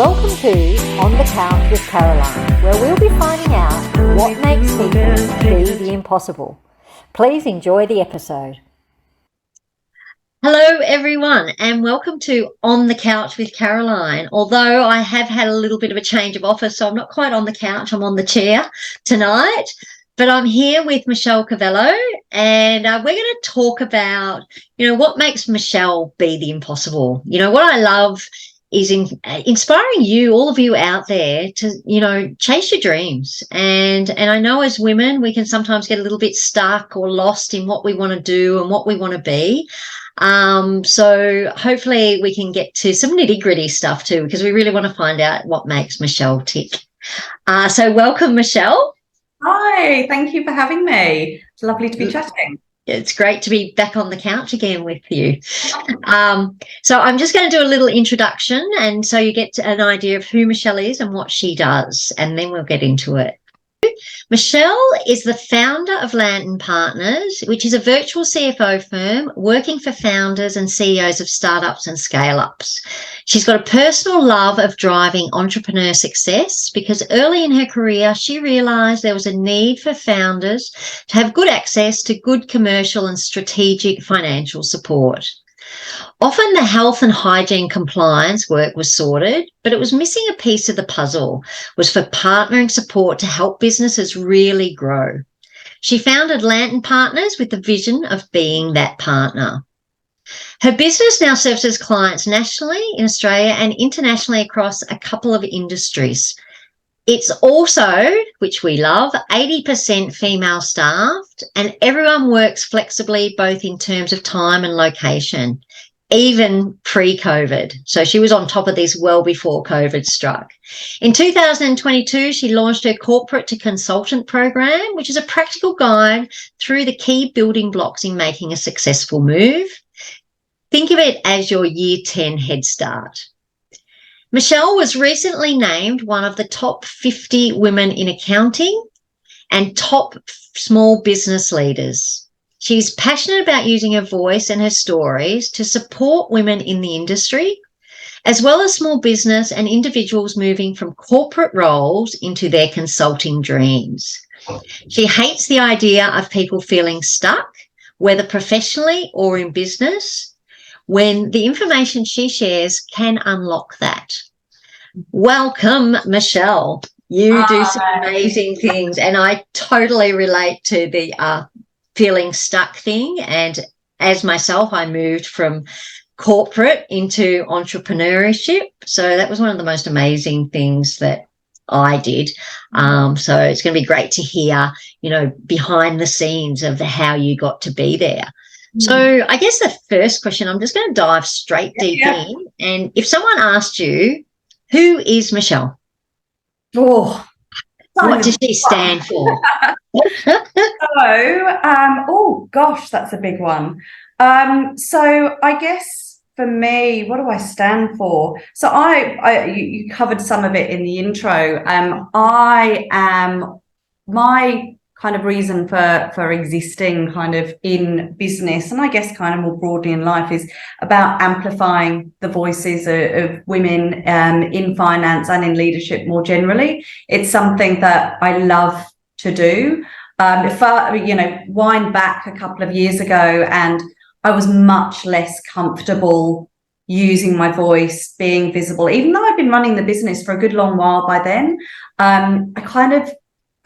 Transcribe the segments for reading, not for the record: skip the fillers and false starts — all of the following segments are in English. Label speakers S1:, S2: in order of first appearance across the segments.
S1: Welcome to On the Couch with Caroline, where we'll be finding out what makes people be the impossible. Please enjoy the episode. Hello everyone, and welcome to On the Couch with Caroline. Although I have had a little bit of a change of office, so I'm not quite on the couch, I'm on the chair tonight. But I'm here with Michelle Kvello, and we're going to talk about, what makes Michelle be the impossible. What I love is inspiring you, all of you out there, to, chase your dreams. And I know as women, we can sometimes get a little bit stuck or lost in what we want to do and what we want to be. So hopefully we can get to some nitty-gritty stuff too, because we really want to find out what makes Michelle tick. So welcome, Michelle.
S2: Hi, thank you for having me. It's lovely to be chatting.
S1: It's great to be back on the couch again with you. So I'm just going to do a little introduction, and so you get an idea of who Michelle is and what she does, and then we'll get into it. Michelle is the founder of Lantern Partners, which is a virtual CFO firm working for founders and CEOs of startups and scale-ups. She's got a personal love of driving entrepreneur success because early in her career, she realised there was a need for founders to have good access to good commercial and strategic financial support. Often the health and hygiene compliance work was sorted, but it was missing a piece of the puzzle, was for partnering support to help businesses really grow. She founded Lantern Partners with the vision of being that partner. Her business now serves clients nationally in Australia and internationally across a couple of industries. It's also, which we love, 80% female staffed, and everyone works flexibly both in terms of time and location, even pre-COVID. So she was on top of this well before COVID struck. In 2022, she launched her corporate to consultant program, which is a practical guide through the key building blocks in making a successful move. Think of it as your year 10 head start. Michelle was recently named one of the top 50 women in accounting and top small business leaders. She's passionate about using her voice and her stories to support women in the industry, as well as small business and individuals moving from corporate roles into their consulting dreams. She hates the idea of people feeling stuck, whether professionally or in business, when the information she shares can unlock that. Welcome, Michelle. You do some amazing things, and I totally relate to the feeling stuck thing. And as myself, I moved from corporate into entrepreneurship. So that was one of the most amazing things that I did. So it's going to be great to hear, behind the scenes of how you got to be there. So I guess the first question, I'm just going to dive straight deep in. And if someone asked you, who is Michelle?
S2: Oh,
S1: what does she stand for?
S2: Gosh, that's a big one. So I guess for me, what do I stand for? So you covered some of it in the intro. I am my kind of reason for existing kind of in business, and I guess kind of more broadly in life, is about amplifying the voices of women in finance and in leadership more generally. It's something that I love to do. If I, wind back a couple of years ago, and I was much less comfortable using my voice, being visible, even though I've been running the business for a good long while by then. I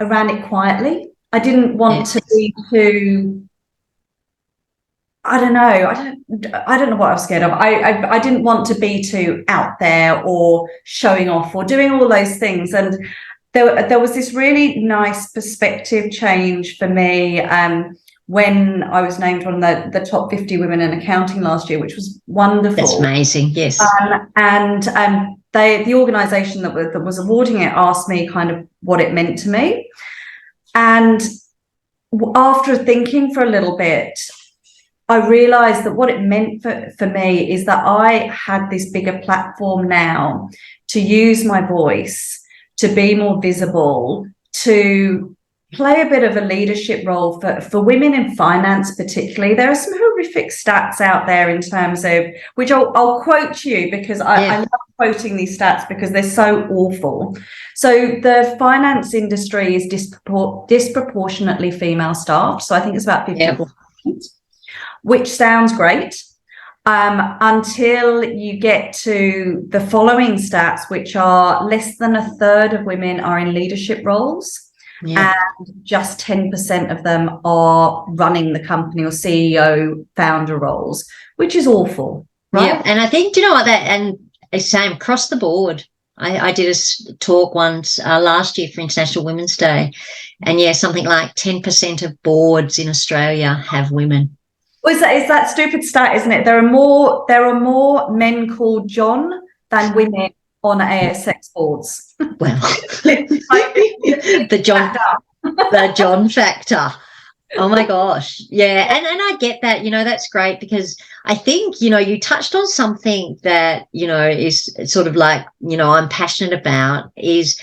S2: ran it quietly. I didn't want to be too, I don't know what I was scared of. I didn't want to be too out there or showing off or doing all those things. And there was this really nice perspective change for me when I was named one of the top 50 women in accounting last year, which was wonderful.
S1: That's amazing, yes.
S2: The organisation that was awarding it asked me kind of what it meant to me. And after thinking for a little bit, I realised that what it meant for me is that I had this bigger platform now to use my voice, to be more visible, to play a bit of a leadership role for women in finance particularly. There are some horrific stats out there in terms of, which I'll quote you because I love quoting these stats because they're so awful. So the finance industry is disproportionately female staffed. So I think it's about 50%, which sounds great. Until you get to the following stats, which are less than a third of women are in leadership roles. And just 10% of them are running the company or CEO founder roles, which is awful. Right?
S1: Yeah, and I think, do you know what, and it's same across the board. I did a talk once last year for International Women's Day, and something like 10% of boards in Australia have women.
S2: Well, is that stupid stat, isn't it? There are more men called John than women on ASX boards.
S1: Well, the John factor. Oh my gosh. Yeah. And I get that, that's great, because I think, you touched on something that, is sort of like, I'm passionate about, is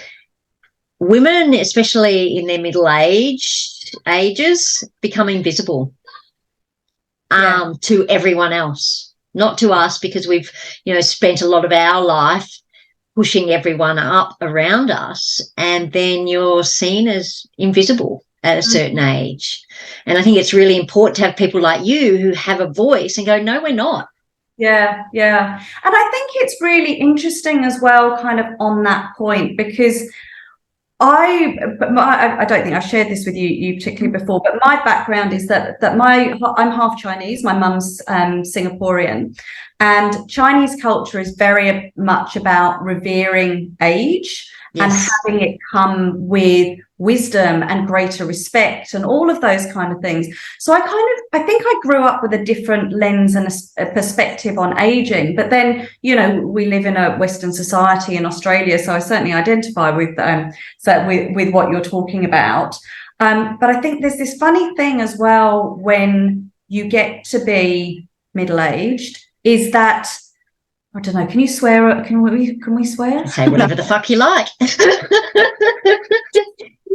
S1: women, especially in their middle ages, become invisible to everyone else, not to us, because we've, spent a lot of our life pushing everyone up around us, and then you're seen as invisible at a certain age. And I think it's really important to have people like you who have a voice and go, no, we're not.
S2: Yeah. And I think it's really interesting as well, kind of on that point, because I don't think I've shared this with you particularly before, but my background is that I'm half Chinese. My mum's Singaporean, and Chinese culture is very much about revering age and having it come with wisdom and greater respect and all of those kind of things. So I think I grew up with a different lens and a perspective on aging. But then, we live in a Western society in Australia, so I certainly identify with what you're talking about. But I think there's this funny thing as well when you get to be middle-aged, is that, I don't know, can you swear? Can we swear?
S1: Say whatever the fuck you like.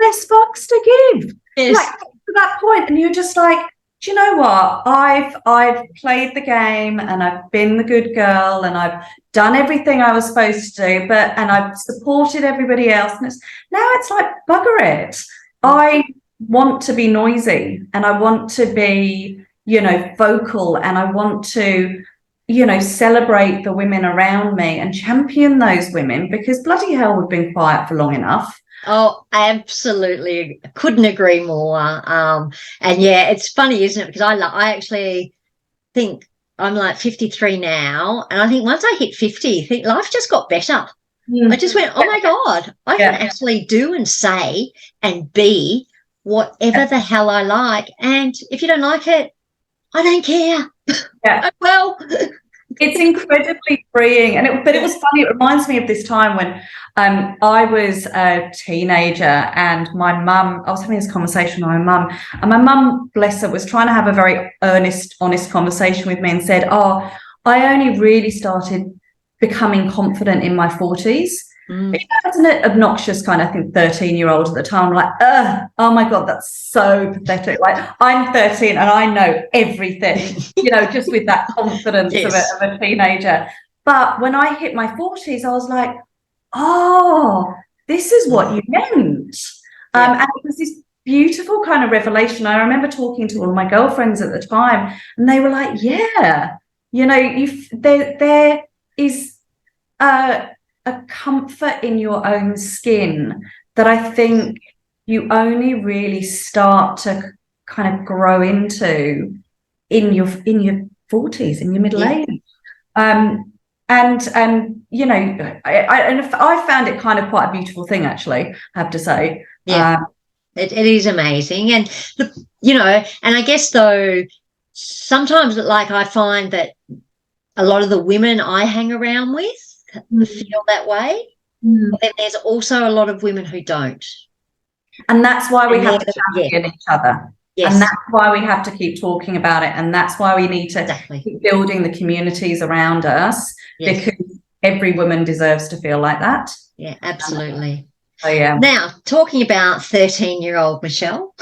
S2: Less fucks to give.
S1: Yes.
S2: Like, to that point, and you're just like, do you know what? I've played the game, and I've been the good girl, and I've done everything I was supposed to do, and I've supported everybody else. And now it's like, bugger it. I want to be noisy, and I want to be, vocal, and I want to, celebrate the women around me and champion those women, because bloody hell, we've been quiet for long enough.
S1: Oh, absolutely. Couldn't agree more. And it's funny, isn't it? Because I actually think I'm like 53 now, and I think once I hit 50, I think life just got better. I just went, oh my God, I can actually do and say and be whatever the hell I like. And if you don't like it, I don't care.
S2: Yeah.
S1: Well,
S2: it's incredibly freeing. But it was funny. It reminds me of this time when I was a teenager, and I was having this conversation with my mum, and my mum, bless her, was trying to have a very earnest, honest conversation with me, and said, I only really started becoming confident in my 40s. As an obnoxious kind of, I think, 13-year-old at the time, I'm like, oh my God, that's so pathetic. Like, I'm 13 and I know everything, just with that confidence of a teenager. But when I hit my 40s, I was like, oh, this is what you meant. And it was this beautiful kind of revelation. I remember talking to all of my girlfriends at the time, and they were like, yeah, there is a comfort in your own skin that I think you only really start to kind of grow into in your 40s, in your middle age. I found it kind of quite a beautiful thing, actually, I have to say.
S1: It is amazing. And and I guess, though, sometimes, like, I find that a lot of the women I hang around with feel that way. But then there's also a lot of women who don't.
S2: And that's why we have to champion each other. Yes. And that's why we have to keep talking about it. And that's why we need to keep building the communities around us, because every woman deserves to feel like that.
S1: Yeah, absolutely.
S2: So,
S1: Now, talking about 13-year-old Michelle,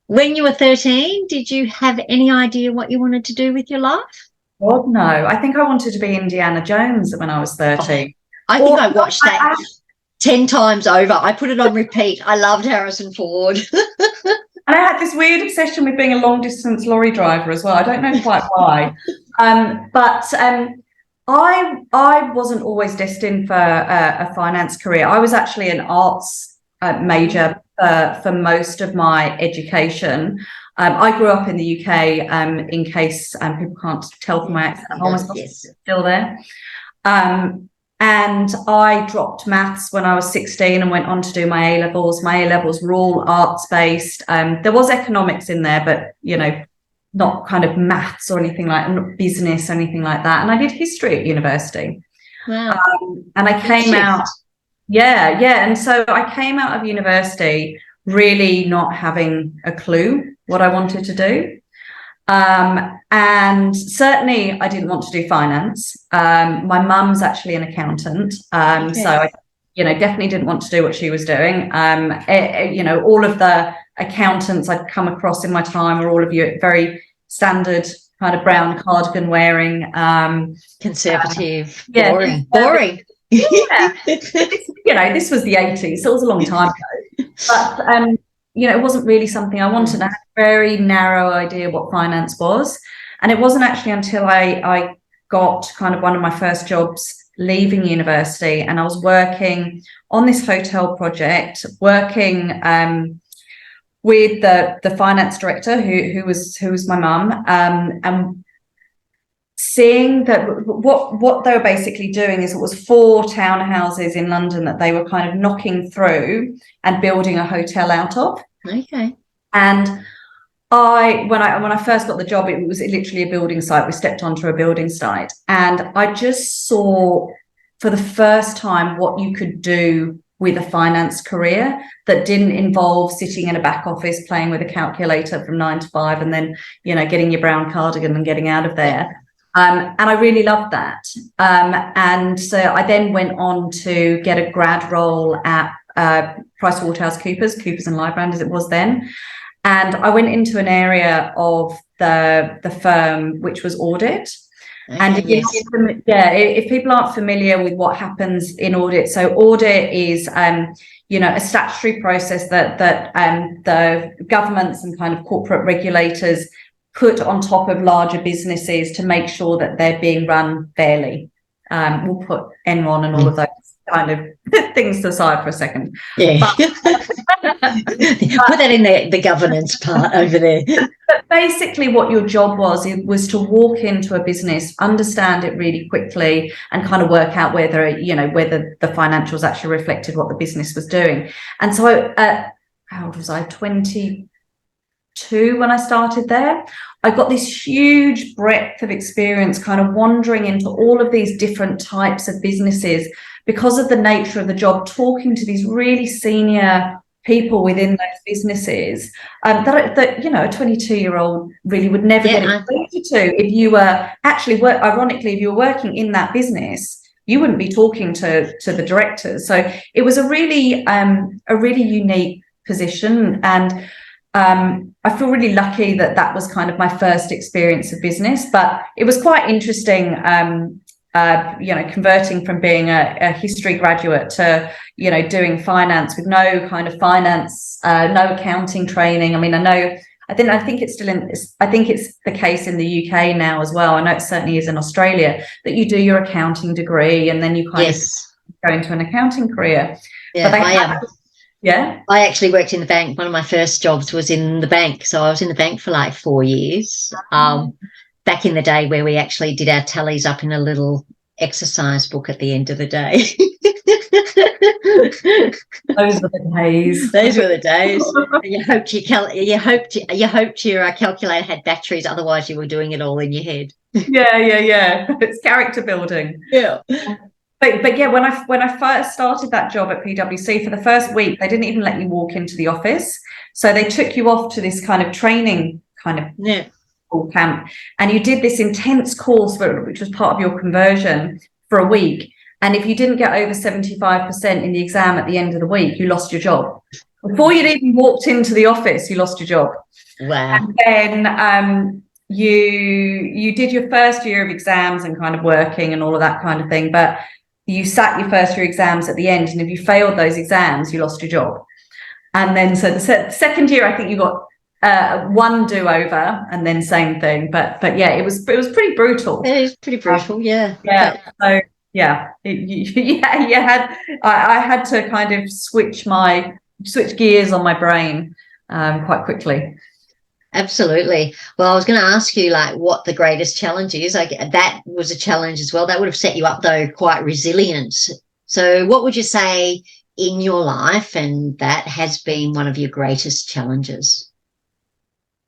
S1: when you were 13, did you have any idea what you wanted to do with your life?
S2: God, no. I think I wanted to be Indiana Jones when I was 13.
S1: I think I watched that 10 times over. I put it on repeat. I loved Harrison Ford.
S2: And I had this weird obsession with being a long distance lorry driver as well. I don't know quite why. But I wasn't always destined for a finance career. I was actually an arts major for most of my education. I grew up in the UK, in case people can't tell from my accent. I'm almost still there. And I dropped maths when I was 16 and went on to do my A-levels. My A-levels were all arts-based. There was economics in there, but, you know, not kind of maths or anything like, not business or anything like that. And I did history at university.
S1: Wow.
S2: And I came out, and so I came out of university really not having a clue what I wanted to do. And certainly I didn't want to do finance. My mum's actually an accountant. So I, definitely didn't want to do what she was doing. All of the accountants I'd come across in my time were all of you very standard kind of brown cardigan wearing,
S1: conservative,
S2: boring. Yeah. This was the 80s, so it was a long time ago. But it wasn't really something I wanted. I had a very narrow idea what finance was. And it wasn't actually until I got kind of one of my first jobs leaving university, and I was working on this hotel project, working with the finance director who was my mum, and seeing that what they were basically doing is it was 4 townhouses in London that they were kind of knocking through and building a hotel out of.
S1: Okay.
S2: And when I first got the job, it was literally a building site. We stepped onto a building site, and I just saw for the first time what you could do with a finance career that didn't involve sitting in a back office playing with a calculator from 9 to 5 and then getting your brown cardigan and getting out of there. And I really loved that. And so I then went on to get a grad role at PricewaterhouseCoopers, Coopers and Lybrand as it was then. And I went into an area of the firm which was audit. Okay, and if people aren't familiar with what happens in audit, so audit is a statutory process that the governments and kind of corporate regulators put on top of larger businesses to make sure that they're being run fairly. We'll put Enron and all of those kind of things aside for a second.
S1: Yeah. Put that in the governance part over there.
S2: But basically what your job was to walk into a business, understand it really quickly, and kind of work out whether the financials actually reflected what the business was doing. And so how old was I? 22 when I started there. I got this huge breadth of experience kind of wandering into all of these different types of businesses because of the nature of the job, talking to these really senior people within those businesses that a 22-year-old really would never get exposure to. If you were actually ironically, if you were working in that business, you wouldn't be talking to the directors. So it was a really unique position, and I feel really lucky that was kind of my first experience of business. But it was quite interesting, converting from being a history graduate to, doing finance with no kind of finance, no accounting training. I mean, I think it's the case in the UK now as well. I know it certainly is in Australia, that you do your accounting degree and then you kind of go into an accounting career.
S1: Yeah, I actually worked in the bank. One of my first jobs was in the bank. So I was in the bank for like 4 years. Back in the day where we actually did our tallies up in a little exercise book at the end of the day.
S2: Those were the days.
S1: Those were the days. You hoped your calculator had batteries, otherwise you were doing it all in your head.
S2: Yeah. It's character building.
S1: Yeah.
S2: But yeah, when I first started that job at PwC, for the first week, they didn't even let you walk into the office. So they took you off to this kind of training kind of camp, and you did this intense course which was part of your conversion for a week. And if you didn't get over 75% in the exam at the end of the week, you lost your job. Before you'd even walked into the office, you lost your job.
S1: Wow.
S2: And then you did your first year of exams and kind of working and all of that kind of thing, but you sat your first year exams at the end, and if you failed those exams, you lost your job. And then so the second year, I think you got one do-over, and then same thing. But yeah, it was pretty brutal.
S1: It is pretty brutal, yeah.
S2: Yeah. So yeah, I had to kind of switch gears on my brain quite quickly.
S1: Absolutely. Well, I was going to ask you like what the greatest challenge is. Like that was a challenge as well. That would have set you up though quite resilient. So what would you say in your life and that has been one of your greatest challenges?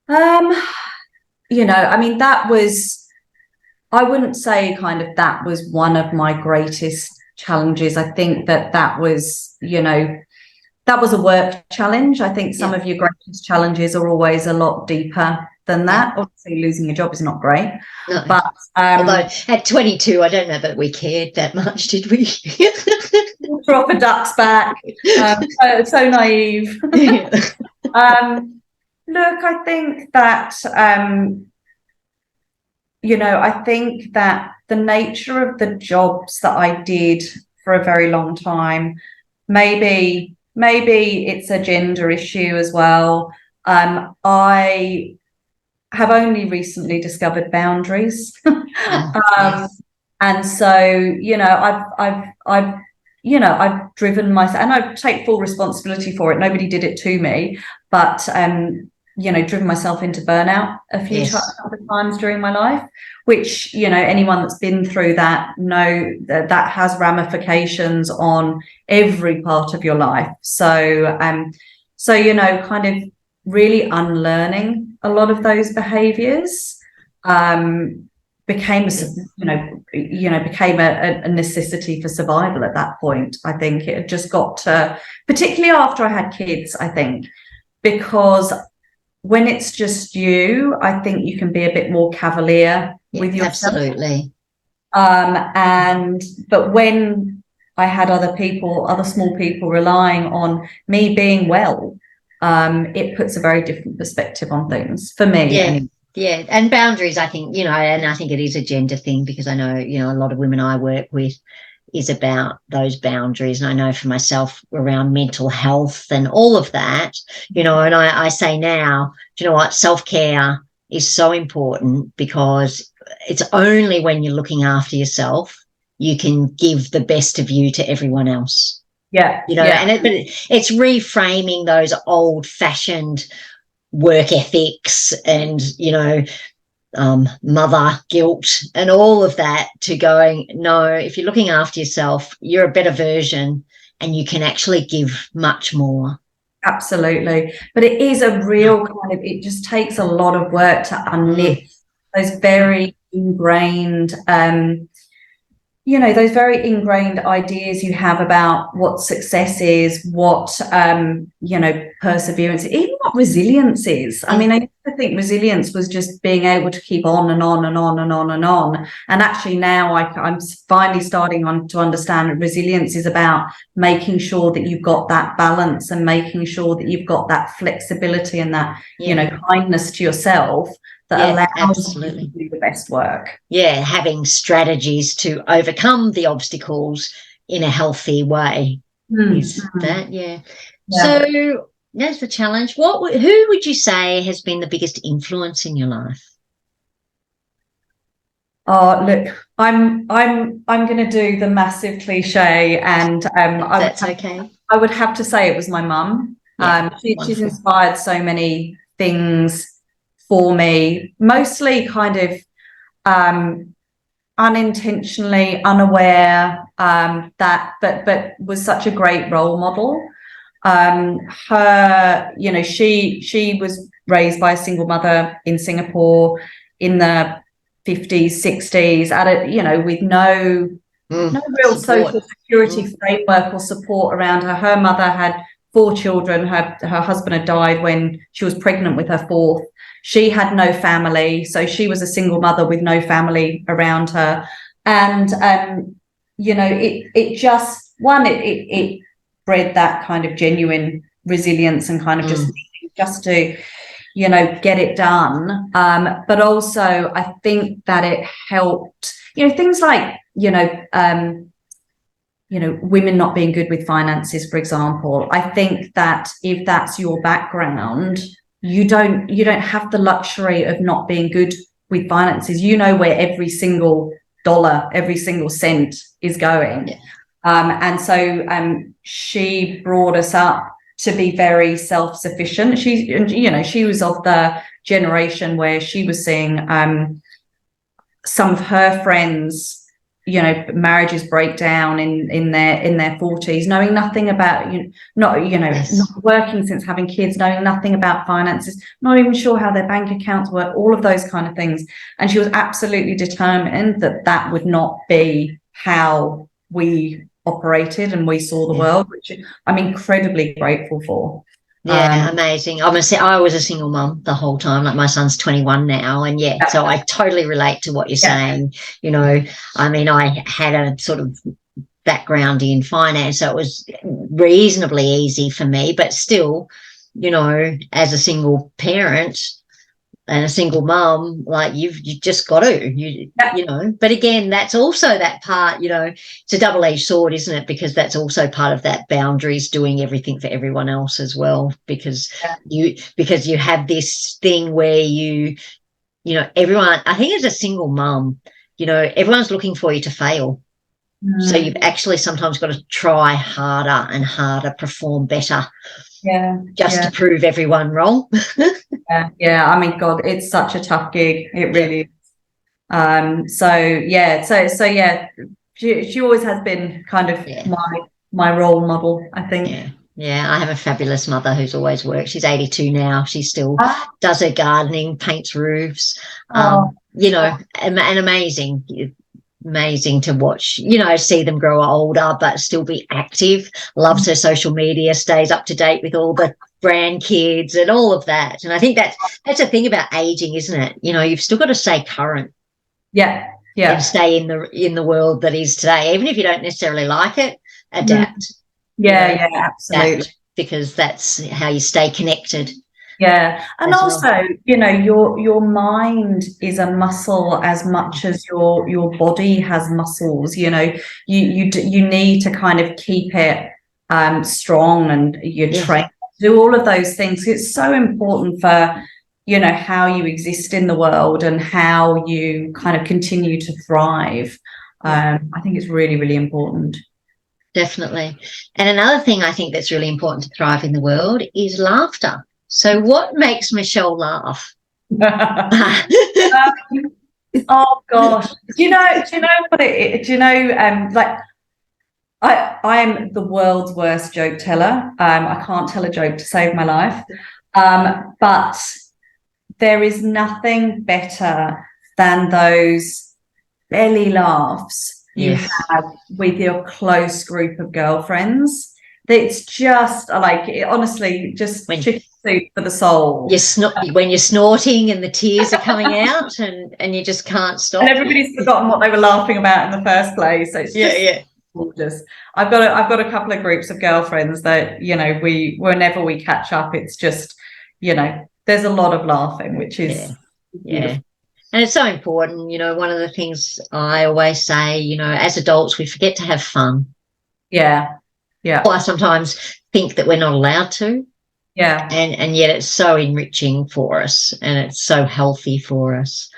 S2: You know, I mean, I wouldn't say kind of that was one of my greatest challenges. I think that was, you know, that was a work challenge. I think some of your greatest challenges are always a lot deeper than that. Obviously, losing your job is not great.
S1: No.
S2: But
S1: although at 22, I don't know that we cared that much, did we?
S2: drop a duck's back. So naive. Look, I think that you know, I think that the nature of the jobs that I did for a very long time, maybe it's a gender issue as well. I have only recently discovered boundaries. Yes. And so, you know, I've driven myself, and I take full responsibility for it. Nobody did it to me, but you know, driven myself into burnout a few times during my life, which, you know, anyone that's been through that know that has ramifications on every part of your life. So, you know, kind of really unlearning a lot of those behaviors became a necessity for survival at that point. I think it had just got to, particularly after I had kids, I think, because when it's just you, I think you can be a bit more cavalier with yourself.
S1: Absolutely.
S2: But when I had other small people relying on me being well, it puts a very different perspective on things for me.
S1: Yeah.
S2: Anyway.
S1: Yeah. And boundaries, I think, you know, and I think it is a gender thing because I know, you know, a lot of women I work with is about those boundaries. And I know for myself around mental health and all of that, you know, and I say now, do you know what? Self-care is so important because it's only when you're looking after yourself, you can give the best of you to everyone else.
S2: Yeah.
S1: You know, but it's reframing those old fashioned work ethics and, you know, mother guilt and all of that to going, no, if you're looking after yourself, you're a better version and you can actually give much more.
S2: Absolutely. But it is a real kind of, it just takes a lot of work to unknit those very ingrained you know, those very ingrained ideas you have about what success is, what, you know, perseverance, even what resilience is. I mean, I used to think resilience was just being able to keep on and on and on and on and on. And actually now I'm finally starting to understand that resilience is about making sure that you've got that balance and making sure that you've got that flexibility and that, you know, kindness to yourself that allows you to do the best work.
S1: Yeah, having strategies to overcome the obstacles in a healthy way. Is that, So that's the challenge. Who would you say has been the biggest influence in your life?
S2: Oh, look, I'm going to do the massive cliche, and I would have to say it was my mum. She's inspired so many things for me, mostly kind of unintentionally, unaware, but was such a great role model. Her, you know, she was raised by a single mother in Singapore in the 50s, 60s, at a, you know, with no real social security framework or support around her. Her mother had 4 children. Her husband had died when she was pregnant with her 4th. She had no family, so she was a single mother with no family around her. And you know, it bred that kind of genuine resilience and kind of just to, get it done. But also I think that it helped, things like, women not being good with finances, for example. I think that if that's your background, you don't have the luxury of not being good with finances. Where every single dollar, every single cent is going.
S1: Yeah.
S2: And so she brought us up to be very self-sufficient. She was of the generation where she was seeing some of her friends, marriages break down in their 40s, knowing nothing about, not working since having kids, knowing nothing about finances, not even sure how their bank accounts work, all of those kind of things. And she was absolutely determined that would not be how we operated and we saw the world, which I'm incredibly grateful for.
S1: Yeah, amazing. I was a single mum the whole time. Like, my son's 21 now, and so I totally relate to what you're saying. I had a sort of background in finance, so it was reasonably easy for me, but still, as a single parent and a single mum, like, you've just got to, but again, that's also that part, it's a double-edged sword, isn't it? Because that's also part of that boundaries, doing everything for everyone else as well, because you have this thing where everyone, I think, as a single mum, everyone's looking for you to fail. So you've actually sometimes got to try harder and harder, perform better, to prove everyone wrong.
S2: I mean, God, it's such a tough gig. It really is. She always has been kind of my role model, I think.
S1: I have a fabulous mother who's always worked. She's 82 now. She still does her gardening, paints roofs, and amazing to watch, see them grow older but still be active, loves her social media, stays up to date with all the grandkids and all of that. And I think that's the thing about aging, isn't it? You've still got to stay current, and stay in the world that is today, even if you don't necessarily like it. Adapt.
S2: Absolutely.
S1: Adapt, because that's how you stay connected.
S2: And also, your mind is a muscle as much as your body has muscles. You need to kind of keep it strong, and you train, do all of those things. It's so important for how you exist in the world and how you kind of continue to thrive. I think it's really, really important.
S1: Definitely. And another thing I think that's really important to thrive in the world is laughter. So what makes Michelle laugh?
S2: Oh gosh. Do you know what it is? Like, I am the world's worst joke teller. I can't tell a joke to save my life. But there is nothing better than those belly laughs you have with your close group of girlfriends. It's just like, honestly, just food for the soul.
S1: When you're snorting and the tears are coming out, and you just can't stop.
S2: And everybody's forgotten what they were laughing about in the first place. So it's just gorgeous. I've got a couple of groups of girlfriends that whenever we catch up, it's just there's a lot of laughing, which is beautiful.
S1: And it's so important. One of the things I always say, as adults, we forget to have fun. I sometimes think that we're not allowed to. And yet it's so enriching for us, and it's so healthy for us.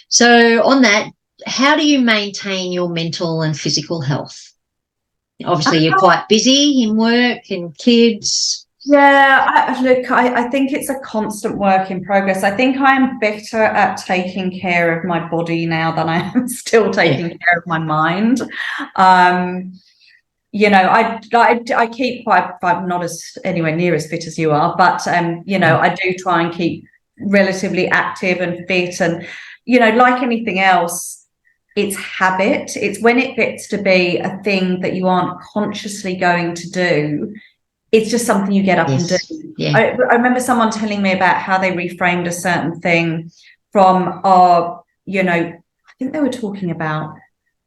S1: So on that, how do you maintain your mental and physical health? Obviously, you're quite busy in work and kids.
S2: I think it's a constant work in progress. I think I am better at taking care of my body now than I am still taking care of my mind. I keep I'm not anywhere near as fit as you are, but I do try and keep relatively active and fit, and like anything else, it's habit. It's when it gets to be a thing that you aren't consciously going to do, it's just something you get up and do. I remember someone telling me about how they reframed a certain thing from I think they were talking about,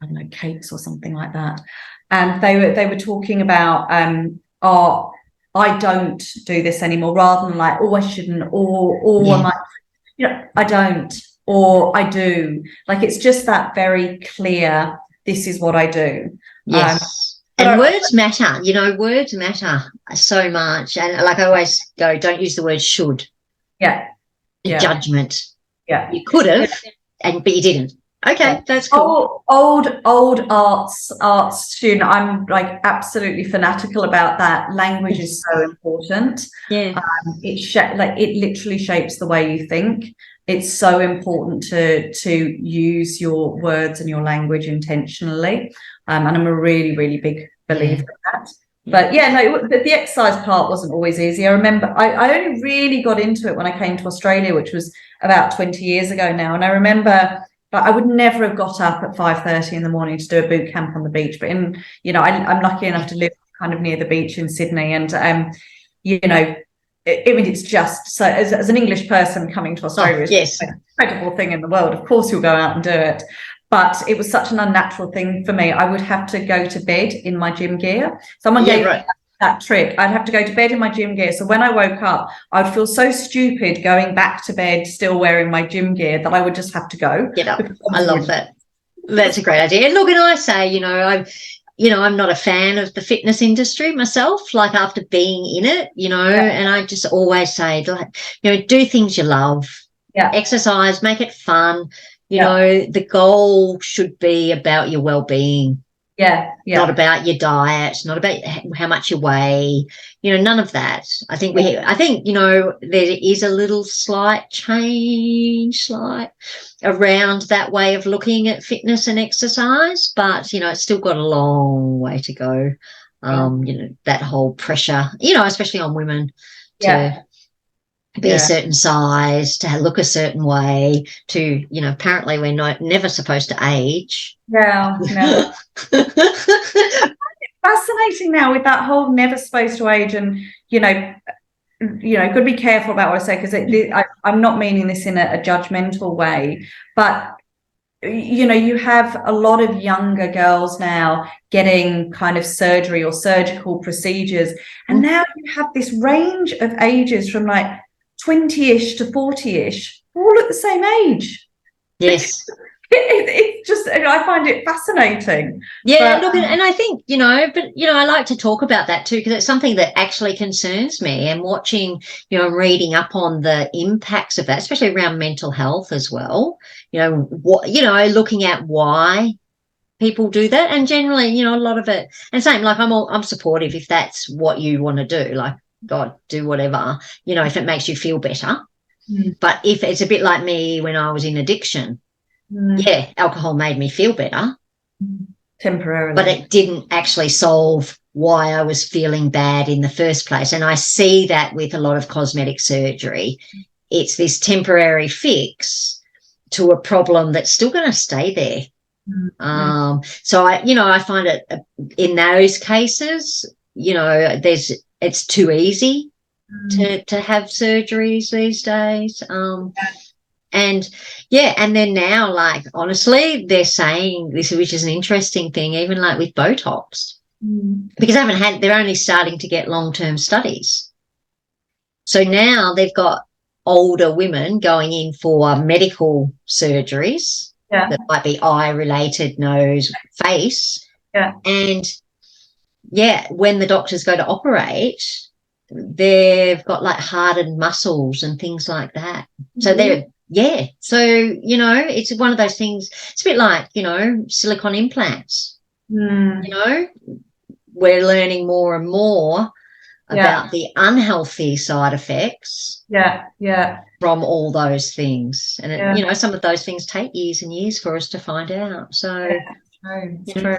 S2: I don't know, cakes or something like that. And they were talking about I don't do this anymore, rather than like, oh, I shouldn't, or
S1: Yeah.
S2: am I, I don't, or I do. Like, it's just that very clear, this is what I do.
S1: Yes.
S2: But
S1: And words matter, words matter so much. And like I always go, don't use the word should.
S2: yeah,
S1: The
S2: yeah,
S1: judgment.
S2: yeah.
S1: You could have, but you didn't. Okay,
S2: Yeah.
S1: that's cool.
S2: Old arts student. I'm like absolutely fanatical about that. Language is so important.
S1: Yeah.
S2: It literally shapes the way you think. It's so important to use your words and your language intentionally. And I'm a really, really big believer in that. But yeah, no, the exercise part wasn't always easy. I remember I only really got into it when I came to Australia, which was about 20 years ago now. And I remember, but I would never have got up at 5:30 in the morning to do a boot camp on the beach. But I'm lucky enough to live kind of near the beach in Sydney, and it's just so as an English person coming to Australia,
S1: yes,
S2: it's an incredible thing in the world. Of course, you'll go out and do it. But it was such an unnatural thing for me. I would have to go to bed in my gym gear. Someone gave me that trick. I'd have to go to bed in my gym gear. So when I woke up, I would feel so stupid going back to bed still wearing my gym gear that I would just have to go.
S1: Get up. I love that. That's a great idea. And look, and I say, I'm not a fan of the fitness industry myself, like after being in it, and I just always say, like, do things you love.
S2: Yeah.
S1: Exercise, make it fun. The goal should be about your well-being.
S2: Yeah.
S1: Not about your diet, not about how much you weigh, none of that. I think there is a little slight change around that way of looking at fitness and exercise, but it's still got a long way to go. That whole pressure, especially on women to be a certain size, to look a certain way, to apparently we're never supposed to age.
S2: No. Fascinating now with that whole never supposed to age, and got to be careful about what I say, because I'm not meaning this in a judgmental way, but you have a lot of younger girls now getting kind of surgery or surgical procedures, and now you have this range of ages from like 20-ish to 40-ish, all at the same age.
S1: Yes.
S2: It's just, I find it fascinating.
S1: Yeah, look, and I think, I like to talk about that too, because it's something that actually concerns me, and watching, reading up on the impacts of that, especially around mental health as well, looking at why people do that. And generally, a lot of it, and same, like I'm supportive if that's what you want to do, like, God, do whatever, if it makes you feel better. But if it's a bit like me when I was in addiction, alcohol made me feel better
S2: temporarily,
S1: but it didn't actually solve why I was feeling bad in the first place. And I see that with a lot of cosmetic surgery. It's this temporary fix to a problem that's still going to stay there. So I find it in those cases, it's too easy to have surgeries these days. And then now, like, honestly, they're saying this, which is an interesting thing, even like with Botox, because they're only starting to get long-term studies. So now they've got older women going in for medical surgeries that might be eye-related, nose, face.
S2: Yeah.
S1: And when the doctors go to operate, they've got like hardened muscles and things like that. So so, it's one of those things. It's a bit like, silicone implants. We're learning more and more about the unhealthy side effects from all those things. And, some of those things take years and years for us to find out. So,
S2: it's true.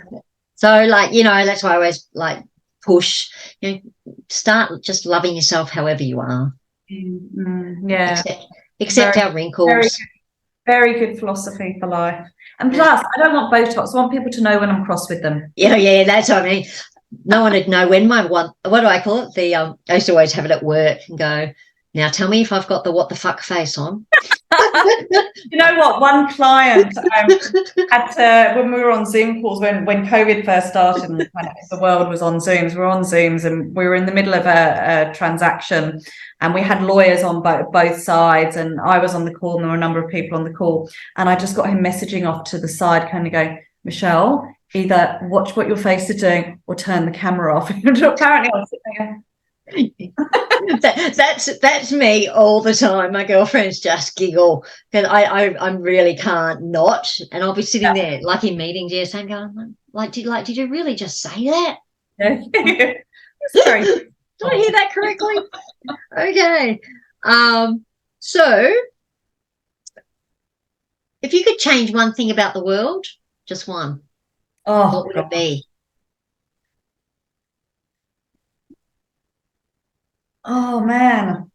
S1: So, like, that's why I always like push, start just loving yourself however you are. Accept our wrinkles.
S2: Very good philosophy for life. And plus, I don't want Botox. I want people to know when I'm cross with them.
S1: Yeah, that's what I mean. No one would know when what do I call it? I used to always have it at work and go, Now tell me if I've got the what the fuck face on.
S2: You know what? One client had to, when we were on Zoom calls, when COVID first started and kind of the world was on Zooms, we were on Zooms and we were in the middle of a transaction, and we had lawyers on both sides, and I was on the call and there were a number of people on the call, and I just got him messaging off to the side, kind of going, Michelle, either watch what your face is doing or turn the camera off. Apparently I was sitting there.
S1: That's me all the time. My girlfriends just giggle because I really can't not, and I'll be sitting there like in meetings, yeah, saying, did you really just say that?
S2: Yeah. Sorry,
S1: did I hear that correctly? Okay. So if you could change one thing about the world, just one, what would it be?
S2: Oh man.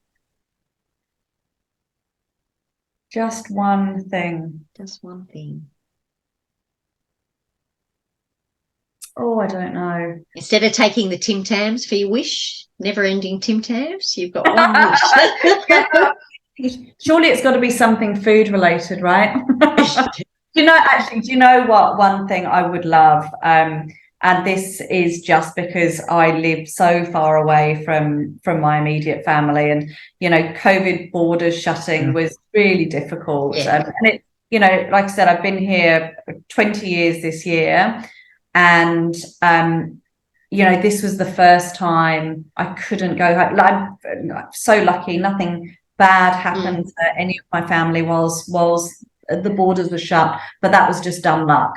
S2: Just one thing.
S1: Just one thing.
S2: Oh, I don't know.
S1: Instead of taking the Tim Tams for your wish, never-ending Tim Tams, you've got one wish.
S2: Surely it's got to be something food related, right? Do you know what? One thing I would love, and this is just because I live so far away from my immediate family, and COVID borders shutting was really difficult.
S1: Yeah.
S2: And it, like I said, I've been here 20 years this year, and this was the first time I couldn't go. I'm so lucky, nothing bad happened to any of my family whilst the borders were shut, but that was just dumb luck.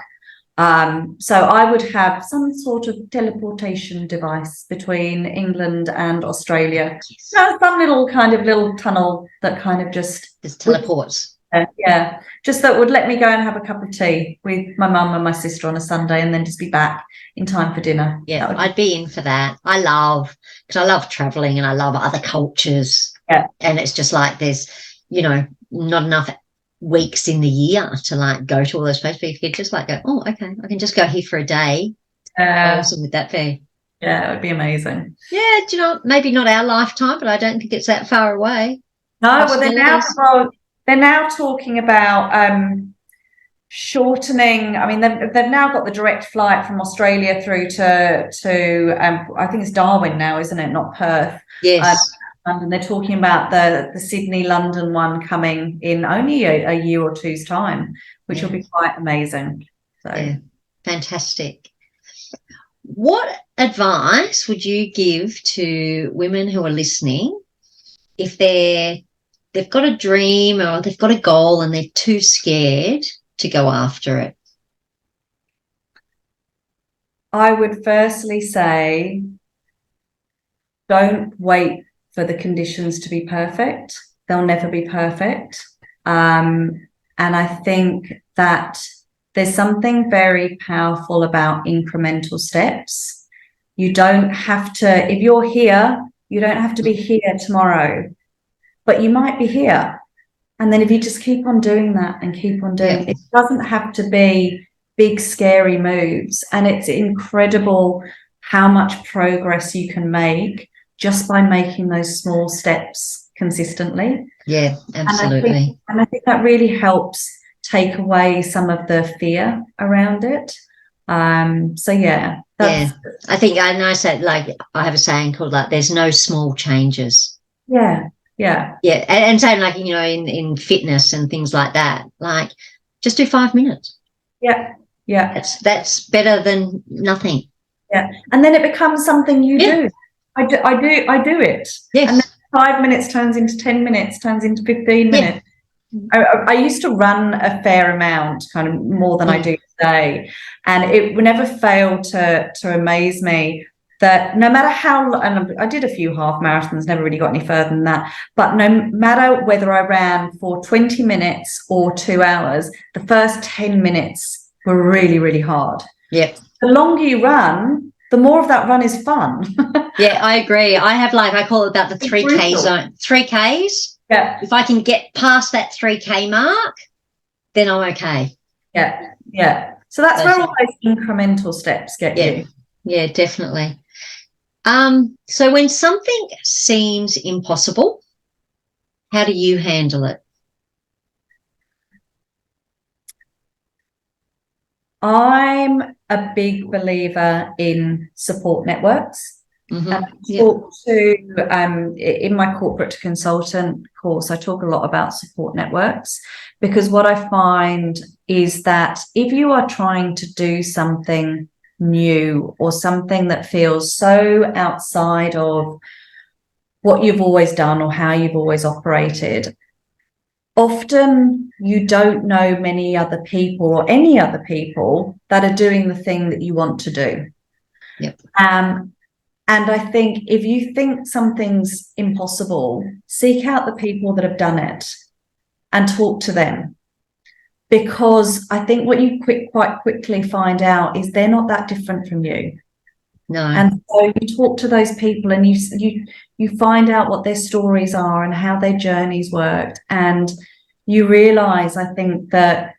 S2: So I would have some sort of teleportation device between England and Australia. Yes. Some little tunnel that kind of just
S1: teleports.
S2: Just that would let me go and have a cup of tea with my mum and my sister on a Sunday, and then just be back in time for dinner.
S1: Yeah, I'd be in for that. I love traveling and I love other cultures.
S2: Yeah,
S1: and it's just like there's not enough weeks in the year to go to all those places. But if you could just go, oh, okay, I can just go here for a day. How awesome would that be?
S2: Yeah, it would be amazing.
S1: Yeah, maybe not our lifetime, but I don't think it's that far away.
S2: No, well, they're now talking about shortening. I mean, they've now got the direct flight from Australia through to I think it's Darwin now, isn't it? Not Perth.
S1: Yes.
S2: And they're talking about the Sydney-London one coming in only a year or two's time, which will be quite amazing. So
S1: yeah, fantastic. What advice would you give to women who are listening if they've got a dream or they've got a goal and they're too scared to go after it?
S2: I would firstly say, don't wait for the conditions to be perfect. They'll never be perfect. And I think that there's something very powerful about incremental steps. You don't have to, if you're here, you don't have to be here tomorrow, but you might be here. And then if you just keep on doing that and keep on doing it, doesn't have to be big, scary moves. And it's incredible how much progress you can make just by making those small steps consistently.
S1: Yeah, absolutely.
S2: And I think that really helps take away some of the fear around it. So yeah.
S1: I think I said, I have a saying called there's no small changes.
S2: Yeah.
S1: And same in fitness and things like that, just do 5 minutes.
S2: Yeah.
S1: That's better than nothing.
S2: Yeah. And then it becomes something you do. I do it.
S1: Yes.
S2: And then 5 minutes turns into 10 minutes, turns into 15 minutes. I used to run a fair amount, kind of more than I do today. And it never failed to amaze me that no matter how, and I did a few half marathons, never really got any further than that, but no matter whether I ran for 20 minutes or 2 hours, the first 10 minutes were really, really hard.
S1: Yeah.
S2: The longer you run, the more of that run is fun.
S1: Yeah, I agree. I have I call it about the 3K zone. 3Ks.
S2: Yeah.
S1: If I can get past that 3K mark, then I'm okay.
S2: Yeah. So that's where all those incremental steps get you.
S1: Yeah, definitely. So when something seems impossible, How do you handle it?
S2: I'm a big believer in support networks.
S1: Mm-hmm.
S2: And I talk to, in my corporate to consultant course, I talk a lot about support networks, because what I find is that if you are trying to do something new or something that feels so outside of what you've always done or how you've always operated, often you don't know many other people or any other people that are doing the thing that you want to do.
S1: Yep.
S2: And I think if you think something's impossible, seek out the people that have done it and talk to them. Because I think what you quite quickly find out is they're not that different from you.
S1: No.
S2: And so you talk to those people and you find out what their stories are and how their journeys worked. And you realise, I think, that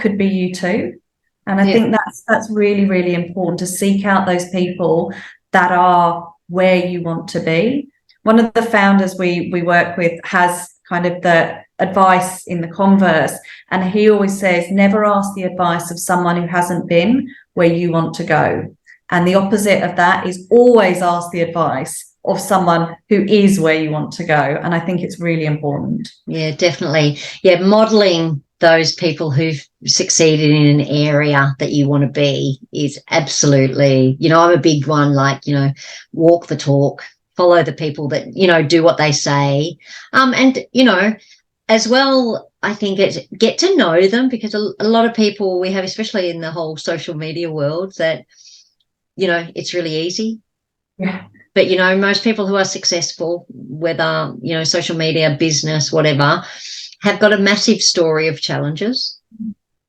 S2: could be you too. And I think that's really, really important, to seek out those people that are where you want to be. One of the founders we work with has kind of the advice in the converse, and he always says, never ask the advice of someone who hasn't been where you want to go. And the opposite of that is always ask the advice of someone who is where you want to go. And I think it's really important.
S1: Yeah, definitely. Yeah, modeling those people who've succeeded in an area that you want to be is absolutely, I'm a big one, like, walk the talk, follow the people that, do what they say. And, as well, I think it's get to know them, because a lot of people we have, especially in the whole social media world, that, it's really easy.
S2: Yeah.
S1: But, most people who are successful, whether, social media, business, whatever, have got a massive story of challenges.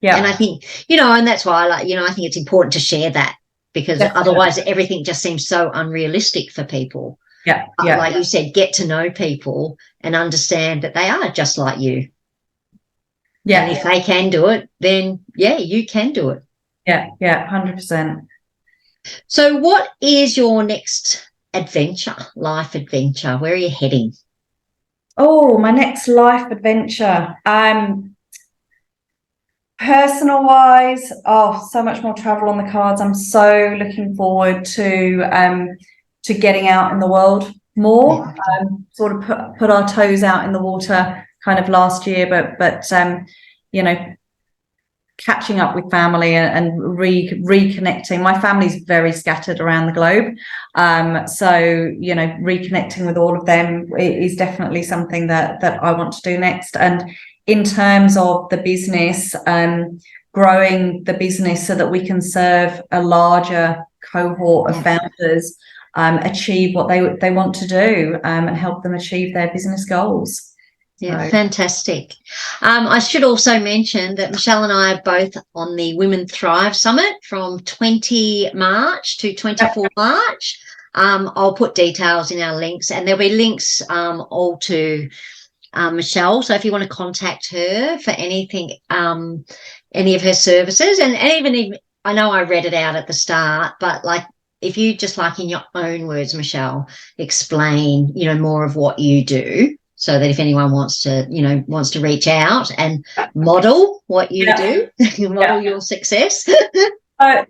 S2: Yeah.
S1: And I think, and that's why I think it's important to share that, because otherwise everything just seems so unrealistic for people.
S2: Yeah.
S1: Like you said, get to know people and understand that they are just like you. Yeah. And if they can do it, then, you can do it.
S2: Yeah. 100%.
S1: So what is your next life adventure? Where are you heading?
S2: Oh, my next life adventure. Personal wise, so much more travel on the cards. I'm so looking forward to getting out in the world more. Sort of put our toes out in the water kind of last year, but catching up with family and reconnecting. My family's very scattered around the globe. So, reconnecting with all of them is definitely something that I want to do next. And in terms of the business, growing the business so that we can serve a larger cohort of founders, achieve what they want to do, and help them achieve their business goals.
S1: Yeah, fantastic. I should also mention that Michelle and I are both on the Women Thrive Summit from 20 March to 24 March. I'll put details in our links, and there'll be links all to Michelle. So if you want to contact her for anything, any of her services, and even if I know I read it out at the start, but like if you just, like, in your own words, Michelle, explain, more of what you do, so that if anyone wants to reach out and model what you do, model your success.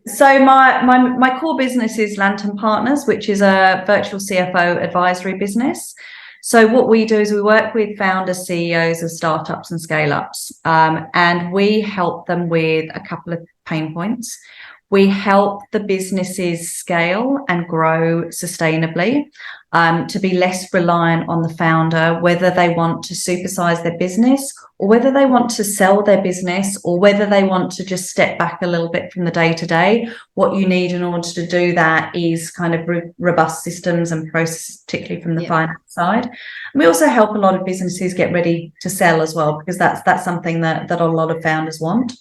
S2: So my core business is Lantern Partners, which is a virtual CFO advisory business. So what we do is we work with founders, CEOs of startups and scale-ups, and we help them with a couple of pain points. We help the businesses scale and grow sustainably, to be less reliant on the founder, whether they want to supersize their business or whether they want to sell their business or whether they want to just step back a little bit from the day-to-day. What you need in order to do that is kind of robust systems and processes, particularly from the finance side. And we also help a lot of businesses get ready to sell as well, because that's something that a lot of founders want.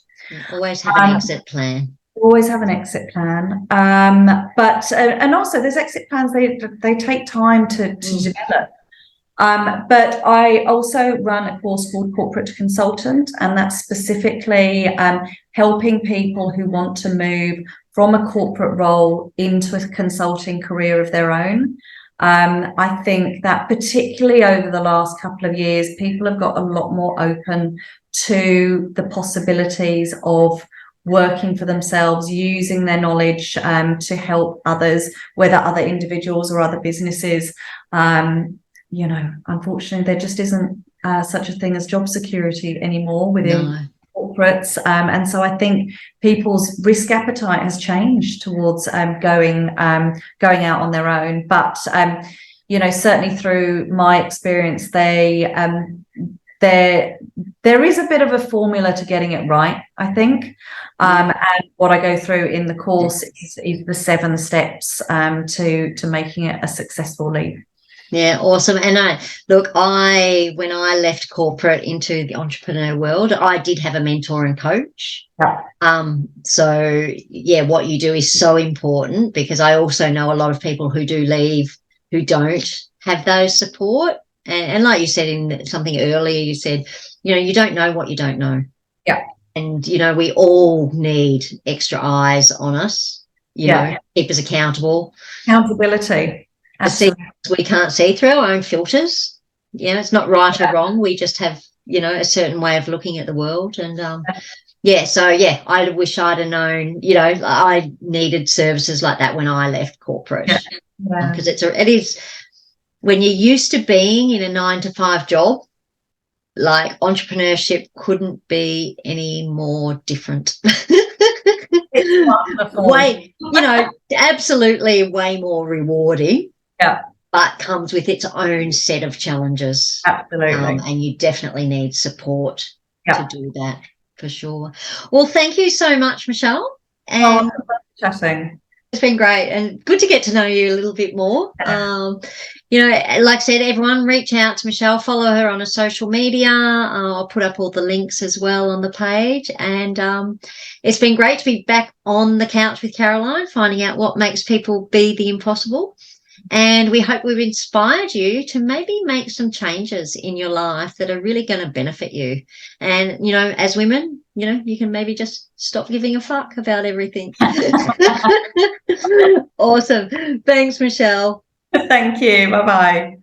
S1: Always have an exit plan.
S2: Always have an exit plan, but and also there's exit plans, they take time to develop, but I also run a course called Corporate to Consultant, and that's specifically helping people who want to move from a corporate role into a consulting career of their own. I think that particularly over the last couple of years, people have got a lot more open to the possibilities of working for themselves, using their knowledge to help others, whether other individuals or other businesses. Unfortunately, there just isn't such a thing as job security anymore within corporates. And so I think people's risk appetite has changed towards going out on their own. But certainly through my experience, there is a bit of a formula to getting it right, I think. And what I go through in the course is the 7 steps to making it a successful leap.
S1: Yeah, awesome. And when I left corporate into the entrepreneur world, I did have a mentor and coach.
S2: Yeah.
S1: So yeah, what you do is so important, because I also know a lot of people who do leave who don't have those support. And like you said in something earlier, you said, you don't know what you don't know.
S2: Yeah.
S1: And, we all need extra eyes on us, keep us accountable.
S2: Accountability.
S1: Absolutely. We can't see through our own filters. It's not right or wrong. We just have, a certain way of looking at the world. And I wish I'd have known, I needed services like that when I left corporate. Because it is when you're used to being in a 9-to-5 job, like entrepreneurship couldn't be any more different.
S2: It's wonderful.
S1: Absolutely way more rewarding.
S2: Yeah.
S1: But comes with its own set of challenges.
S2: Absolutely.
S1: And you definitely need support to do that, for sure. Well, thank you so much, Michelle. And
S2: chatting.
S1: It's been great and good to get to know you a little bit more. Like I said, everyone reach out to Michelle, follow her on a social media. I'll put up all the links as well on the page. And it's been great to be back on the couch with Caroline, finding out what makes people be the impossible. And we hope we've inspired you to maybe make some changes in your life that are really going to benefit you. And, as women, you can maybe just stop giving a fuck about everything. Awesome. Thanks, Michelle.
S2: Thank you. Bye-bye.